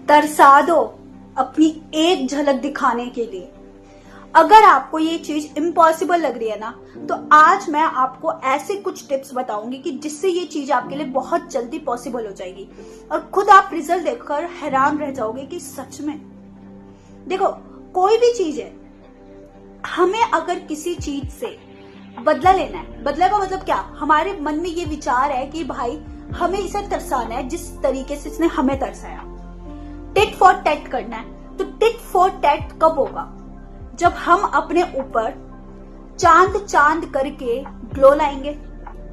तरसा दो अपनी एक झलक दिखाने के लिए। अगर आपको ये चीज इम्पॉसिबल लग रही है ना, तो आज मैं आपको ऐसे कुछ टिप्स बताऊंगी कि जिससे ये चीज आपके लिए बहुत जल्दी पॉसिबल हो जाएगी और खुद आप रिजल्ट देखकर हैरान रह जाओगे कि सच में। देखो, कोई भी चीज है, हमें अगर किसी चीज से बदला लेना है, बदला का मतलब क्या, हमारे मन में ये विचार है कि भाई हमें इसे तरसाना है जिस तरीके से इसने हमें तरसाया, टिट फॉर टैट करना है। तो टिट फॉर टैट कब होगा? जब हम अपने ऊपर चांद चांद करके ग्लो लाएंगे,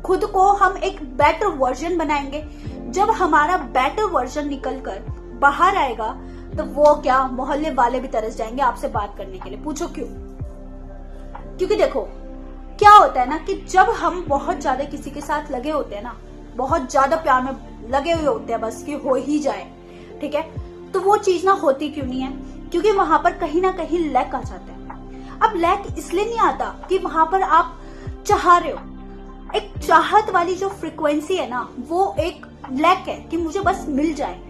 खुद को हम एक बेटर वर्जन बनाएंगे। जब हमारा बेटर वर्जन निकलकर बाहर आएगा तो वो क्या, मोहल्ले वाले भी तरस जाएंगे आपसे बात करने के लिए। पूछो क्यों? क्योंकि देखो क्या होता है ना कि जब हम बहुत ज्यादा किसी के साथ लगे होते हैं ना, बहुत ज्यादा प्यार में लगे हुए होते हैं, बस कि हो ही जाए, ठीक है, तो वो चीज ना होती क्यों नहीं है? क्योंकि वहां पर कहीं ना कहीं लैक आ जाता है। अब लैक इसलिए नहीं आता कि वहां पर आप चाह रहे हो, एक चाहत वाली जो फ्रीक्वेंसी है ना, वो एक लैक है कि मुझे बस मिल जाए।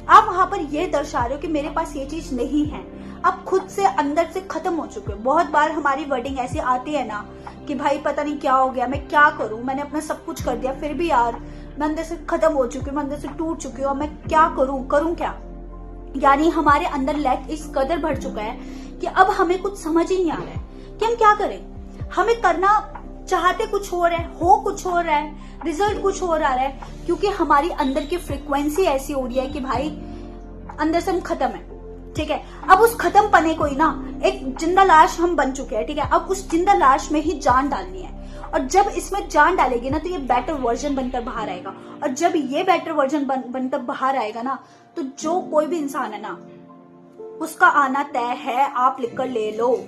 आप वहां पर ये दर्शा रहे हो कि मेरे पास ये चीज नहीं है। आप खुद से अंदर से खत्म हो चुके हो। बहुत बार हमारी वर्डिंग ऐसी आती है ना कि भाई पता नहीं क्या हो गया, मैं क्या करूं, मैंने अपना सब कुछ कर दिया फिर भी यार मैं अंदर से खत्म हो चुकी हूँ, मैं अंदर से टूट चुकी हूँ, मैं क्या करूं क्या। यानी हमारे अंदर लैक इस कदर बढ़ चुका है कि अब हमें कुछ समझ ही नहीं आ रहा है कि हम क्या करें। हमें करना चाहते कुछ हो रहा है, हो कुछ हो रहा है, रिजल्ट कुछ हो रहा है, क्योंकि हमारी अंदर की फ्रीक्वेंसी ऐसी हो रही है कि भाई अंदर से हम खत्म है, ठीक है। अब उस खत्म पने को ही ना एक जिंदा लाश हम बन चुके हैं, ठीक है। अब उस जिंदा लाश में ही जान डालनी है, और जब इसमें जान डालेगी ना तो ये बेटर वर्जन बनकर बाहर आएगा। और जब ये बेटर वर्जन बनकर बाहर आएगा ना, तो जो कोई भी इंसान है ना, उसका आना तय है। आप लिखकर ले लो,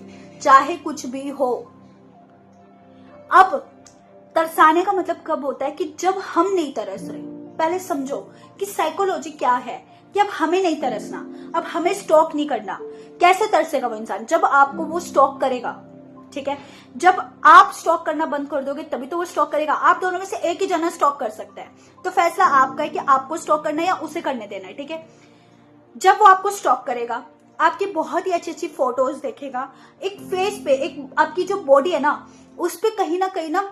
चाहे कुछ भी हो। अब तरसाने का मतलब कब होता है? कि जब हम नहीं तरस रहे। पहले समझो कि साइकोलॉजी क्या है, कि अब हमें नहीं तरसना, अब हमें स्टॉक नहीं करना। कैसे तरसेगा वो इंसान? जब आपको वो स्टॉक करेगा, ठीक है। जब आप स्टॉक करना बंद कर दोगे तभी तो वो स्टॉक करेगा। आप दोनों में से एक ही जना स्टॉक कर सकता है, तो फैसला आपका है कि आपको स्टॉक करना है या उसे करने देना है, ठीक है। जब वो आपको स्टॉक करेगा, आपकी बहुत ही अच्छी अच्छी फोटोज देखेगा, एक फेस पे, एक आपकी जो बॉडी है ना, उस पे कहीं ना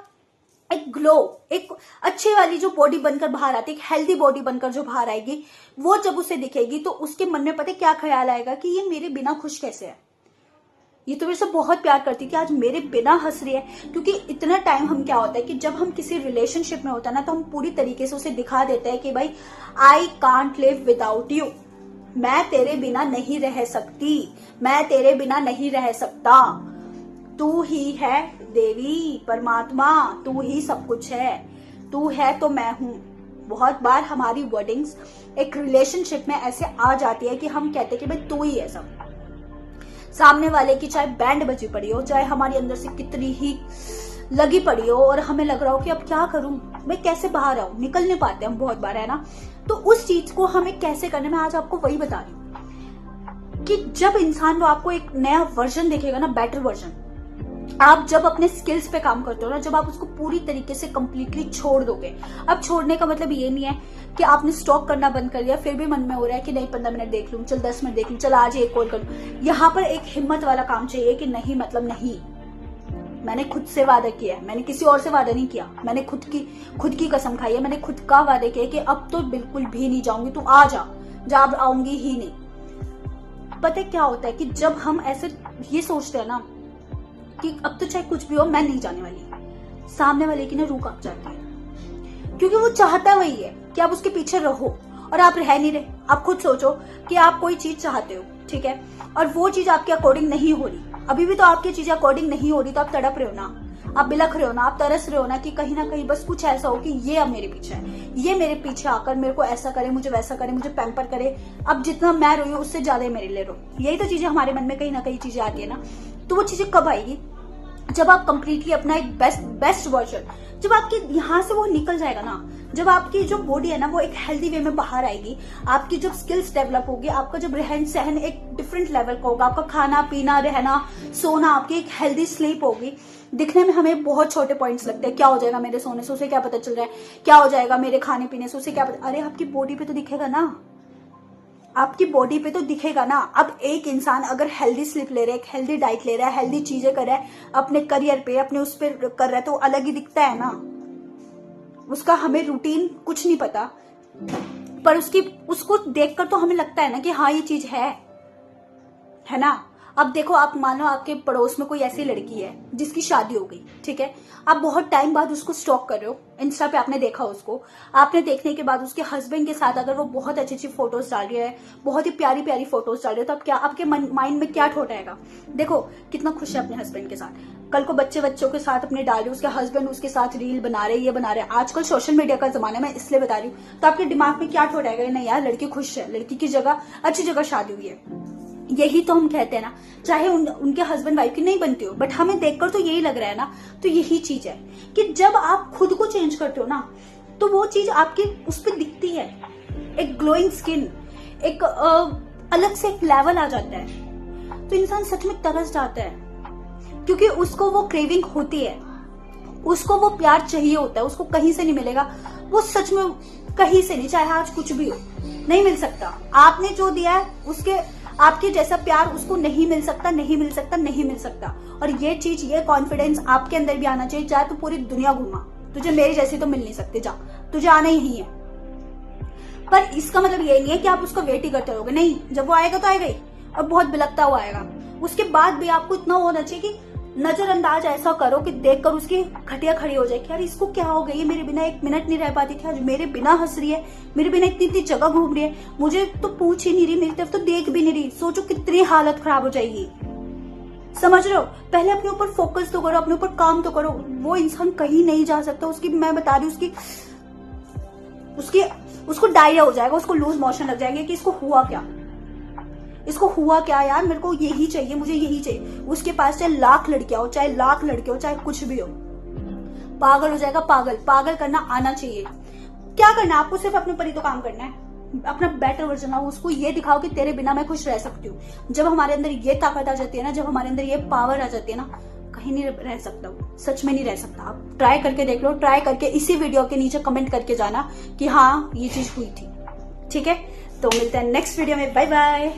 एक ग्लो, एक अच्छी वाली जो बॉडी बनकर बाहर आती है, एक हेल्दी बॉडी बनकर जो बाहर आएगी, वो जब उसे दिखेगी तो उसके मन में पता है क्या ख्याल आएगा कि ये मेरे बिना खुश कैसे है, ये तो मेरे से बहुत प्यार करती थी, आज मेरे बिना हंस रही है। क्योंकि इतना टाइम हम क्या होता है कि जब हम किसी रिलेशनशिप में होता है ना, तो हम पूरी तरीके से उसे दिखा देते हैं कि भाई I can't live without you, मैं तेरे बिना नहीं रह सकती, मैं तेरे बिना नहीं रह सकता, तू ही है देवी, परमात्मा, तू ही सब कुछ है, तू है तो मैं हूं। बहुत बार हमारी वर्डिंग्स एक रिलेशनशिप में ऐसे आ जाती है कि हम कहते हैं कि भाई तू ही है सब। सामने वाले की चाहे बैंड बजी पड़ी हो, चाहे हमारी अंदर से कितनी ही लगी पड़ी हो, और हमें लग रहा हो कि अब क्या करूं, मैं कैसे बाहर आऊं, निकल नहीं पाते हम बहुत बार, है ना। तो उस चीज को हमें कैसे करने में आज आपको वही बता रही हूं कि जब इंसान वो आपको एक नया वर्जन देखेगा ना, बेटर वर्जन, आप जब अपने स्किल्स पे काम करते हो ना, जब आप उसको पूरी तरीके से कंप्लीटली छोड़ दोगे। अब छोड़ने का मतलब ये नहीं है कि आपने स्टॉक करना बंद कर दिया, फिर भी मन में हो रहा है कि नहीं 15 मिनट देख लूं, चल 10 मिनट देख लूं, चल आज एक कॉल कर लूं। यहाँ पर एक हिम्मत वाला काम चाहिए कि नहीं, मतलब नहीं, मैंने खुद से वादा किया है, मैंने किसी और से वादा नहीं किया, मैंने खुद की कसम खाई है, मैंने खुद का वादा किया कि अब तो बिल्कुल भी नहीं जाऊंगी, तू आ जा, जब आऊंगी ही नहीं। पता है क्या होता है कि जब हम ऐसे ये सोचते हैं ना कि अब तो चाहे कुछ भी हो मैं नहीं जाने वाली, सामने वाले की ना रूह कांप जाती है, क्योंकि वो चाहता वही है कि आप उसके पीछे रहो, और आप रह नहीं रहे। आप खुद सोचो कि आप कोई चीज चाहते हो, ठीक है, और वो चीज आपके अकॉर्डिंग नहीं हो रही, अभी भी तो आपकी चीज अकॉर्डिंग नहीं हो रही, तो आप तड़प रहे हो ना, आप बिलख रहे हो ना, आप तरस रहे हो ना कि कहीं ना कहीं बस कुछ ऐसा हो कि ये अब मेरे पीछे है, ये मेरे पीछे आकर मेरे को ऐसा करे, मुझे वैसा करे, मुझे पैम्पर करे, अब जितना मैं रोई हूं उससे ज्यादा मेरे लिए रो। यही तो चीजें हमारे मन में कहीं ना कहीं चीजें आती है ना। तो वो चीजें कब आएगी? जब आप कंप्लीटली अपना एक बेस्ट वर्जन, जब आपके यहाँ से वो निकल जाएगा ना, जब आपकी जो बॉडी है ना वो एक हेल्दी वे में बाहर आएगी, आपकी जब स्किल्स डेवलप होगी, आपका जब रहन सहन एक डिफरेंट लेवल का होगा, आपका खाना पीना रहना सोना, आपकी एक हेल्दी स्लीप होगी। दिखने में हमें बहुत छोटे पॉइंट्स लगते हैं, क्या हो जाएगा मेरे सोने से, उसे क्या पता चल रहा है, क्या हो जाएगा मेरे खाने पीने से, उसे क्या पता। अरे आपकी बॉडी पे तो दिखेगा ना, आपकी बॉडी पे तो दिखेगा ना। अब एक इंसान अगर हेल्दी स्लीप ले रहा है, एक हेल्दी डाइट ले रहा है, हेल्दी चीजें कर रहा है, अपने करियर पे, अपने उस पर कर रहा है, तो अलग ही दिखता है ना। उसका हमें रूटीन कुछ नहीं पता, पर उसको देखकर तो हमें लगता है ना कि हाँ ये चीज है ना। अब देखो, आप मानो आपके पड़ोस में कोई ऐसी लड़की है जिसकी शादी हो गई, ठीक है, आप बहुत टाइम बाद उसको स्टॉक कर रहे हो, इंस्टा पे आपने देखा उसको, आपने देखने के बाद उसके हस्बैंड के साथ अगर वो बहुत अच्छी अच्छी फोटोज डाल रही है, बहुत ही प्यारी प्यारी फोटोज डाल रही है, तो अब क्या आपके माइंड में क्या थॉट आएगा? देखो कितना खुश है अपने हस्बैंड के साथ, कल को बच्चों के साथ अपने डाल रही, उसके हस्बैंड उसके साथ रील बना रहे, ये बना रहे। आजकल सोशल मीडिया का जमाना, मैं इसलिए बता रही हूँ। तो आपके दिमाग में क्या थॉट आएगा? नहीं यार, लड़की खुश है, लड़की की जगह अच्छी जगह शादी हुई है। यही तो हम कहते हैं ना, चाहे उनके हस्बैंड वाइफ की नहीं बनती हो, बट हमें देखकर तो यही लग रहा है ना। तो यही चीज है कि जब आप खुद को चेंज करते हो ना, तो वो चीज आपकी उस पर दिखती है। एक ग्लोइंग स्किन, एक अलग से एक लेवल आ जाता है, तो इंसान सच में तरस जाता है, क्योंकि उसको वो क्रेविंग होती है, उसको वो प्यार चाहिए होता है, उसको कहीं से नहीं मिलेगा। वो सच में कहीं से नहीं, चाहे आज कुछ भी हो, नहीं मिल सकता। आपने जो दिया है उसके आपके जैसा प्यार उसको नहीं मिल सकता, नहीं मिल सकता, नहीं मिल सकता। और ये चीज, ये कॉन्फिडेंस आपके अंदर भी आना चाहिए। चाहे तू पूरी दुनिया घूमा, तुझे मेरी जैसी तो मिल नहीं सकती, जा, तुझे आना ही है। पर इसका मतलब ये नहीं है कि आप उसका वेट ही करते रहोगे, नहीं। जब वो आएगा तो आएगा ही, और बहुत बिलकता हुआ आएगा। उसके बाद भी आपको इतना होना चाहिए कि नजरअंदाज ऐसा करो कि देखकर उसकी खटिया खड़ी हो जाए कि यार इसको क्या हो गया, ये मेरे बिना एक मिनट नहीं रह पाती थी, आज मेरे बिना हंस रही है, मेरे बिना इतनी इतनी जगह घूम रही है, मुझे तो पूछ ही नहीं रही, मेरी तरफ तो देख भी नहीं रही। सोचो कितनी हालत खराब हो जाएगी। समझ रहे हो? पहले अपने ऊपर फोकस तो करो, अपने ऊपर काम तो करो। वो इंसान कहीं नहीं जा सकता। उसकी, मैं बता रही हूँ, उसको डायरिया हो जाएगा, उसको लूज मोशन लग जाएगा कि इसको हुआ क्या, इसको हुआ क्या यार, मेरे को यही चाहिए, मुझे यही चाहिए। उसके पास चाहे लाख लड़कियां हो, चाहे लाख लड़के हो, चाहे कुछ भी हो, पागल हो जाएगा। पागल करना आना चाहिए। क्या करना है आपको? सिर्फ अपने ऊपर ही तो काम करना है, अपना बेटर वर्जन आओ, उसको ये दिखाओ कि तेरे बिना मैं खुश रह सकती हूँ। जब हमारे अंदर ये ताकत आ जाती है ना, जब हमारे अंदर ये पावर आ जाती है ना, कहीं नहीं रह सकता, सच में नहीं रह सकता। आप ट्राई करके देख लो, ट्राई करके इसी वीडियो के नीचे कमेंट करके जाना कि हाँ ये चीज हुई थी, ठीक है? तो मिलते हैं नेक्स्ट वीडियो में, बाय बाय।